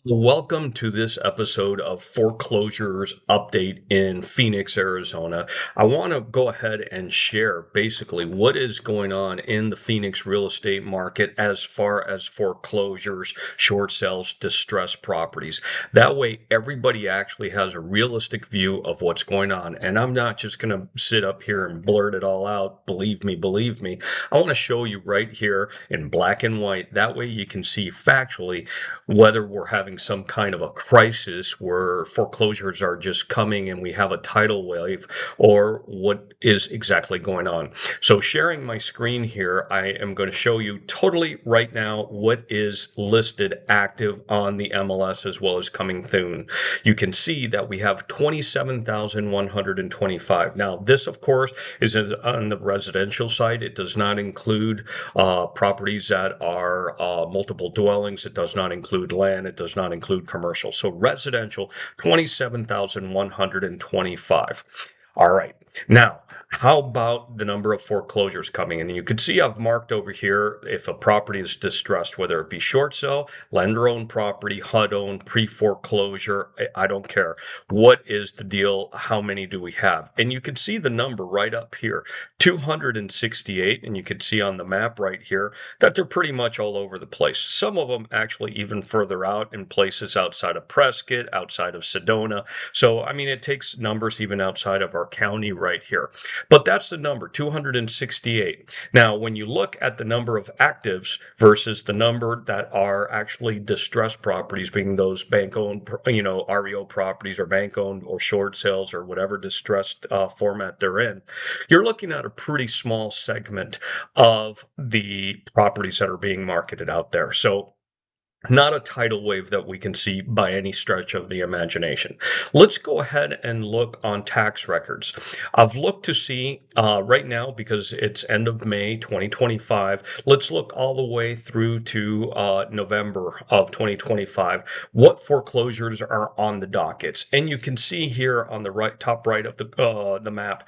Welcome to this episode of Foreclosures Update in Phoenix, Arizona. I want to go ahead and share basically what is going on in the Phoenix real estate market as far as foreclosures, short sales, distressed properties. That way, everybody actually has a realistic view of what's going on. And I'm not just going to sit up here and blurt it all out. Believe me, believe me. I want to show you right here in black and white. That way, you can see factually whether we're having some kind of a crisis where foreclosures are just coming and we have a tidal wave, or what is exactly going on. So sharing my screen here, I am going to show you totally right now what is listed active on the MLS as well as coming soon. You can see that we have 27,125. Now, this, of course, is on the residential side. It does not include properties that are multiple dwellings. It does not include land. It does not include commercial. So residential, 27,125. All right. Now, how about the number of foreclosures coming in? And you can see I've marked over here if a property is distressed, whether it be short sale, lender-owned property, HUD-owned, pre-foreclosure, I don't care. What is the deal? How many do we have? And you can see the number right up here, 268, and you can see on the map right here that they're pretty much all over the place. Some of them actually even further out in places outside of Prescott, outside of Sedona. So, I mean, it takes numbers even outside of our county right here. But that's the number, 268. Now, when you look at the number of actives versus the number that are actually distressed properties, being those bank-owned, REO properties or bank-owned or short sales or whatever distressed format they're in, you're looking at a pretty small segment of the properties that are being marketed out there. So not a tidal wave that we can see by any stretch of the imagination. Let's go ahead and look on tax records. I've looked to see right now, because it's end of May 2025, let's look all the way through to November of 2025, what foreclosures are on the dockets. And you can see here on the top right of the map,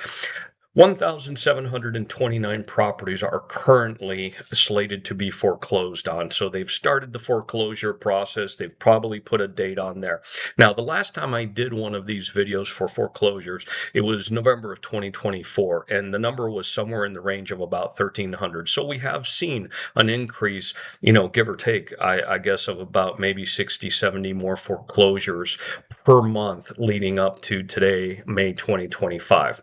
1,729 properties are currently slated to be foreclosed on. So they've started the foreclosure process. They've probably put a date on there. Now, the last time I did one of these videos for foreclosures, it was November of 2024, and the number was somewhere in the range of about 1,300. So we have seen an increase, give or take, I guess, of about maybe 60, 70 more foreclosures per month leading up to today, May 2025.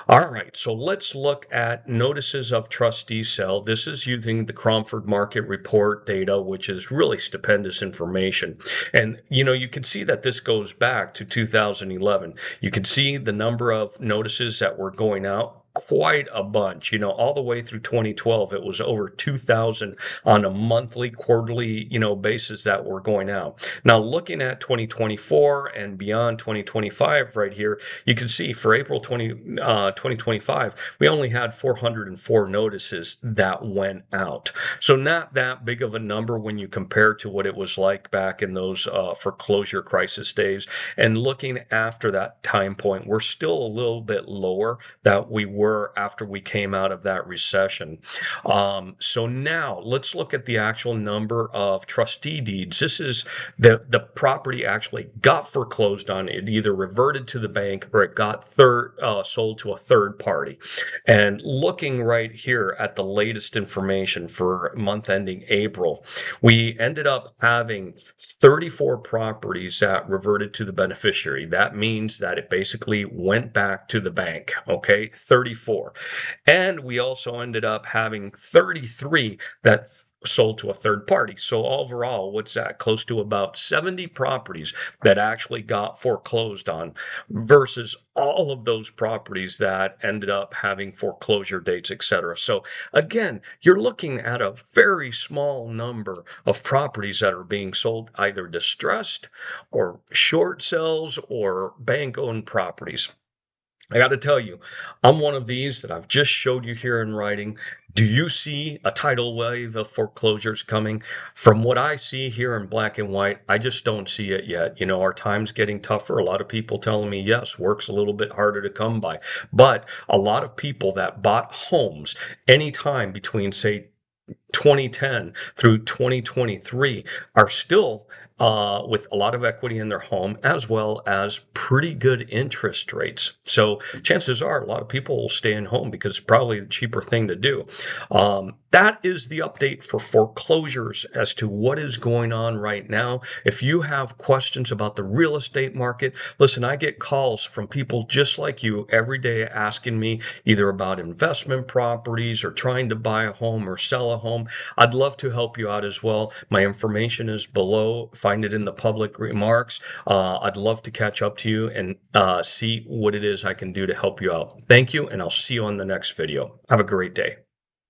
All right, so let's look at notices of trustee sale. This is using the Cromford Market Report data, which is really stupendous information. And, you can see that this goes back to 2011. You can see the number of notices that were going out, quite a bunch, all the way through 2012. It was over 2,000 on a monthly, quarterly, basis that were going out. Now, looking at 2024 and beyond 2025 right here, you can see for April 2025, we only had 404 notices that went out. So not that big of a number when you compare to what it was like back in those foreclosure crisis days. And looking after that time point, we're still a little bit lower that we were after we came out of that recession. So now let's look at the actual number of trustee deeds. This is the property actually got foreclosed on. It either reverted to the bank or it got sold to a third party. And looking right here at the latest information for month ending April, we ended up having 34 properties that reverted to the beneficiary. That means that it basically went back to the bank. Okay, 34. And we also ended up having 33 that sold to a third party. So overall, what's that? Close to about 70 properties that actually got foreclosed on versus all of those properties that ended up having foreclosure dates, etc. So again, you're looking at a very small number of properties that are being sold, either distressed or short sales or bank-owned properties. I got to tell you, I'm one of these that I've just showed you here in writing. Do you see a tidal wave of foreclosures coming? From what I see here in black and white, I just don't see it yet. Our time's getting tougher. A lot of people telling me, yes, work's a little bit harder to come by. But a lot of people that bought homes anytime between, say, 2010 through 2023 are still with a lot of equity in their home, as well as pretty good interest rates. So chances are a lot of people will stay in home because it's probably the cheaper thing to do. That is the update for foreclosures as to what is going on right now. If you have questions about the real estate market, listen, I get calls from people just like you every day asking me either about investment properties or trying to buy a home or sell a home. I'd love to help you out as well. My information is below. Find it in the public remarks. I'd love to catch up to you and see what it is I can do to help you out. Thank you, and I'll see you on the next video. Have a great day.